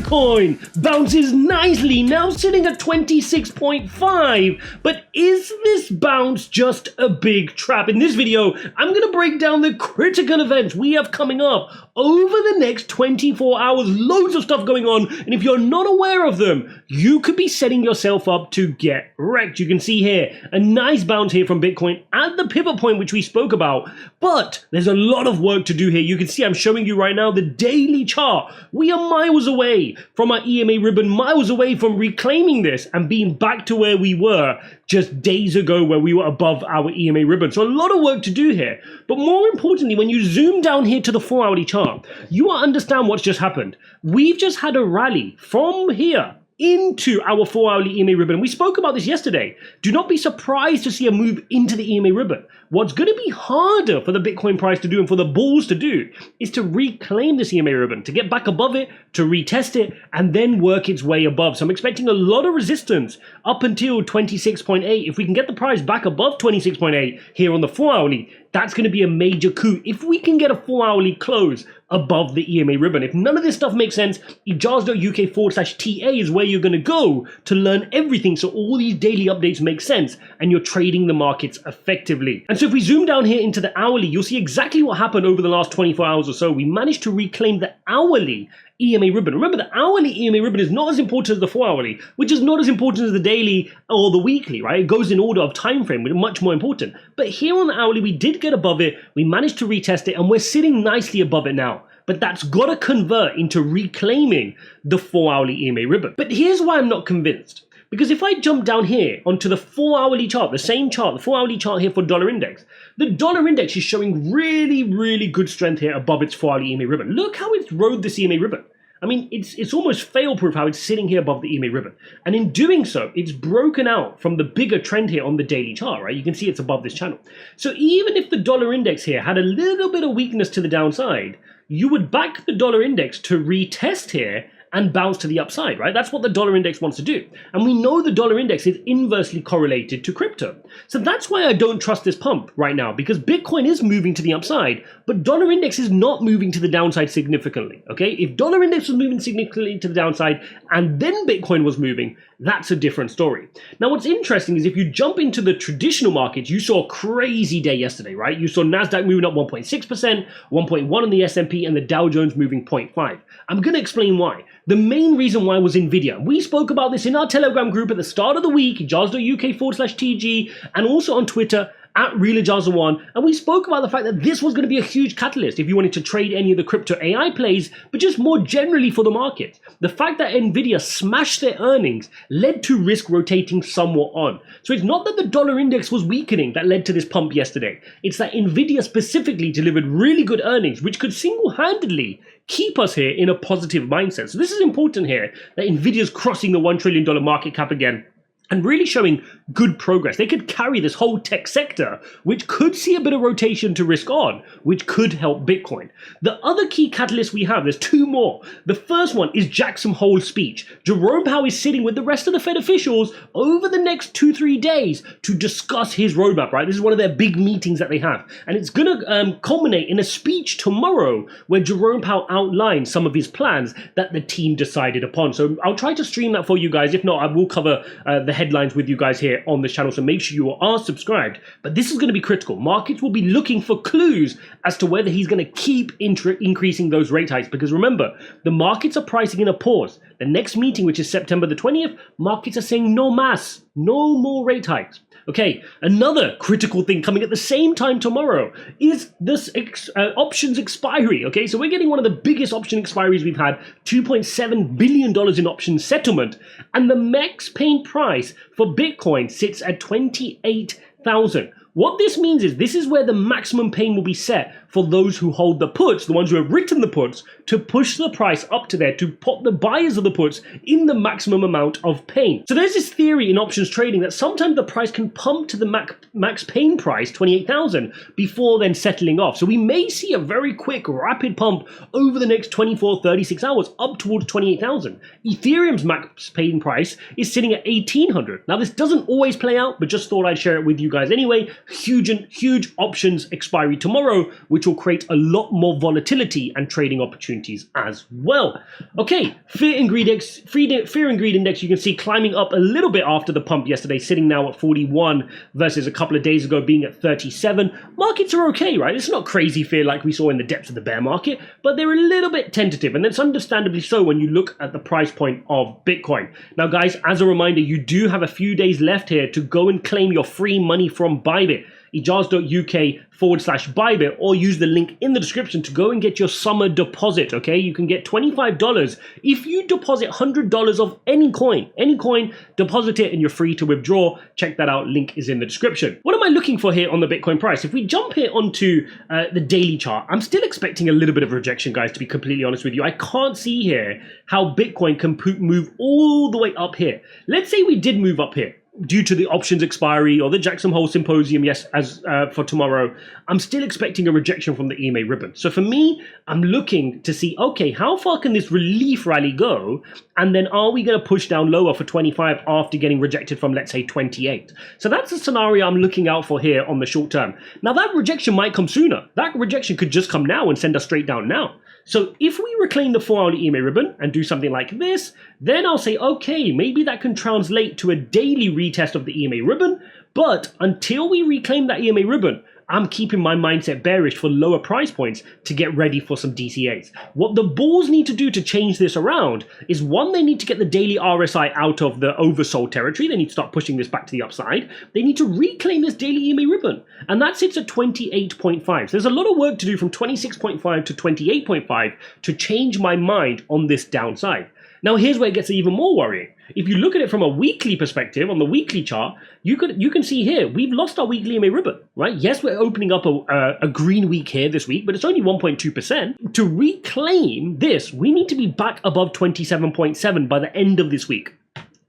Bitcoin bounces nicely, now sitting at 26.5. But is this bounce just a big trap? In this video, I'm going to break down the critical events we have coming up over the next 24 hours. Loads of stuff going on, and if you're not aware of them, you could be setting yourself up to get wrecked. You can see here a nice bounce here from Bitcoin at the pivot point which we spoke about, but there's a lot of work to do here. You can see I'm showing you right now the daily chart. We are miles away from our EMA ribbon, miles away from reclaiming this and being back to where we were just days ago, where we were above our EMA ribbon. So a lot of work to do here. But more importantly, when you zoom down here to the 4-hourly chart, you will understand what's just happened. We've just had a rally from here into our 4-hourly EMA ribbon. We spoke about this yesterday. Do not be surprised to see a move into the EMA ribbon. What's going to be harder for the Bitcoin price to do and for the bulls to do is to reclaim this EMA ribbon, to get back above it, to retest it, and then work its way above. So I'm expecting a lot of resistance up until 26.8. If we can get the price back above 26.8 here on the 4-hourly, that's going to be a major coup. If we can get a 4-hourly close above the EMA ribbon. If none of this stuff makes sense, Ijaz.uk/TA is where you're going to go to learn everything, so all these daily updates make sense and you're trading the markets effectively. And so if we zoom down here into the hourly, you'll see exactly what happened over the last 24 hours or so. We managed to reclaim the hourly EMA ribbon. Remember, the hourly EMA ribbon is not as important as the 4-hourly, which is not as important as the daily or the weekly, right? It goes in order of time frame, which is much more important. But here on the hourly, we did get above it, we managed to retest it, and we're sitting nicely above it now. But that's got to convert into reclaiming the 4-hourly EMA ribbon. But here's why I'm not convinced. Because if I jump down here onto the 4-hourly chart, the same chart, the 4-hourly chart here for dollar index, the dollar index is showing really good strength here above its 4-hourly EMA ribbon. Look how it's rode this EMA ribbon. I mean, it's almost fail-proof how it's sitting here above the EMA ribbon. And in doing so, it's broken out from the bigger trend here on the daily chart, right? You can see it's above this channel. So even if the dollar index here had a little bit of weakness to the downside, you would back the dollar index to retest here and bounce to the upside, right? That's what the dollar index wants to do. And we know the dollar index is inversely correlated to crypto. So that's why I don't trust this pump right now, because Bitcoin is moving to the upside, but dollar index is not moving to the downside significantly, okay? If dollar index was moving significantly to the downside and then Bitcoin was moving, that's a different story. Now, what's interesting is if you jump into the traditional markets, you saw a crazy day yesterday, right? You saw NASDAQ moving up 1.6%, 1.1 on the S&P, and the Dow Jones moving 0.5. I'm going to explain why. The main reason why was Nvidia. We spoke about this in our Telegram group at the start of the week, Ijaz.uk/TG, and also on Twitter at RealIjaz1, and we spoke about the fact that this was going to be a huge catalyst if you wanted to trade any of the crypto AI plays, but just more generally for the market. The fact that Nvidia smashed their earnings led to risk rotating somewhat on. So it's not that the dollar index was weakening that led to this pump yesterday. It's that Nvidia specifically delivered really good earnings, which could single-handedly keep us here in a positive mindset. So this is important here, that Nvidia's crossing the $1 trillion market cap again, and really showing good progress. They could carry this whole tech sector, which could see a bit of rotation to risk on, which could help Bitcoin. The other key catalyst we have, there's two more. The first one is Jackson Hole's speech. Jerome Powell is sitting with the rest of the Fed officials over the next 2-3 days to discuss his roadmap, right? This is one of their big meetings that they have. And it's going to culminate in a speech tomorrow where Jerome Powell outlines some of his plans that the team decided upon. So I'll try to stream that for you guys. If not, I will cover the headlines with you guys here on this channel, so make sure you are subscribed. But this is going to be critical. Markets will be looking for clues as to whether he's going to keep increasing those rate hikes, because remember, the markets are pricing in a pause. The next meeting, which is September the 20th, markets are saying no más, no more rate hikes. Okay, another critical thing coming at the same time tomorrow is this options expiry. Okay, so we're getting one of the biggest option expiries we've had, $2.7 billion in option settlement, and the max pain price for Bitcoin sits at 28,000. What this means is this is where the maximum pain will be set for those who hold the puts, the ones who have written the puts, to push the price up to there, to put the buyers of the puts in the maximum amount of pain. So there's this theory in options trading that sometimes the price can pump to the max pain price, 28,000, before then settling off. So we may see a very quick, rapid pump over the next 24, 36 hours up towards 28,000. Ethereum's max pain price is sitting at 1,800. Now this doesn't always play out, but just thought I'd share it with you guys anyway. Huge options expiry tomorrow, which which will create a lot more volatility and trading opportunities as well. Okay, fear and greed index, you can see climbing up a little bit after the pump yesterday, sitting now at 41 versus a couple of days ago being at 37. Markets are okay, right? It's not crazy fear like we saw in the depths of the bear market, but they're a little bit tentative, and that's understandably so when you look at the price point of Bitcoin. Now guys, as a reminder, you do have a few days left here to go and claim your free money from Bybit. Ijaz.uk/Bybit, or use the link in the description to go and get your summer deposit, okay? You can get $25 if you deposit $100 of any coin, deposit it and you're free to withdraw. Check that out, link is in the description. What am I looking for here on the Bitcoin price? If we jump here onto the daily chart, I'm still expecting a little bit of rejection, guys, to be completely honest with you. I can't see here how Bitcoin can move all the way up here. Let's say we did move up here due to the options expiry or the Jackson Hole Symposium, yes, as for tomorrow. I'm still expecting a rejection from the EMA ribbon. So for me, I'm looking to see, okay, how far can this relief rally go? And then are we going to push down lower for 25 after getting rejected from, let's say, 28? So that's the scenario I'm looking out for here on the short term. Now that rejection might come sooner. That rejection could just come now and send us straight down now. So if we reclaim the 4-hourly EMA ribbon and do something like this, then I'll say, okay, maybe that can translate to a daily retest of the EMA ribbon. But until we reclaim that EMA ribbon, I'm keeping my mindset bearish for lower price points to get ready for some DCAs. What the bulls need to do to change this around is, one, they need to get the daily RSI out of the oversold territory. They need to start pushing this back to the upside. They need to reclaim this daily EMA ribbon, and that sits at 28.5. So there's a lot of work to do from 26.5 to 28.5 to change my mind on this downside. Now here's where it gets even more worrying. If you look at it from a weekly perspective, on the weekly chart, you can see here, we've lost our weekly EMA ribbon, right? Yes, we're opening up a green week here this week, but it's only 1.2%. To reclaim this, we need to be back above 27.7 by the end of this week.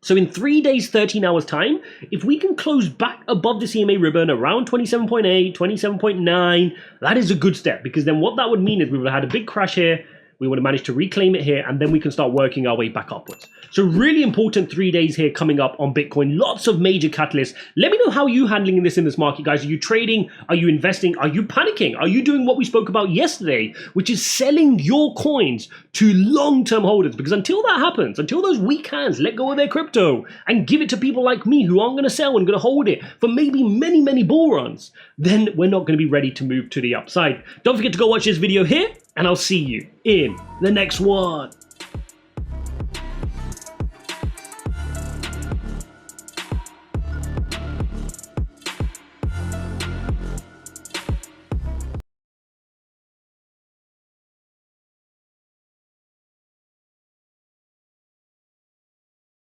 So in 3 days, 13 hours time, if we can close back above the EMA ribbon around 27.8, 27.9, that is a good step, because then what that would mean is we would have had a big crash here, we would have managed to reclaim it here, and then we can start working our way back upwards. So really important 3 days here coming up on Bitcoin. Lots of major catalysts. Let me know how you're handling this in this market, guys. Are you trading? Are you investing? Are you panicking? Are you doing what we spoke about yesterday, which is selling your coins to long-term holders? Because until that happens, until those weak hands let go of their crypto and give it to people like me who aren't going to sell and going to hold it for maybe many, many bull runs, then we're not going to be ready to move to the upside. Don't forget to go watch this video here, and I'll see you in the next one.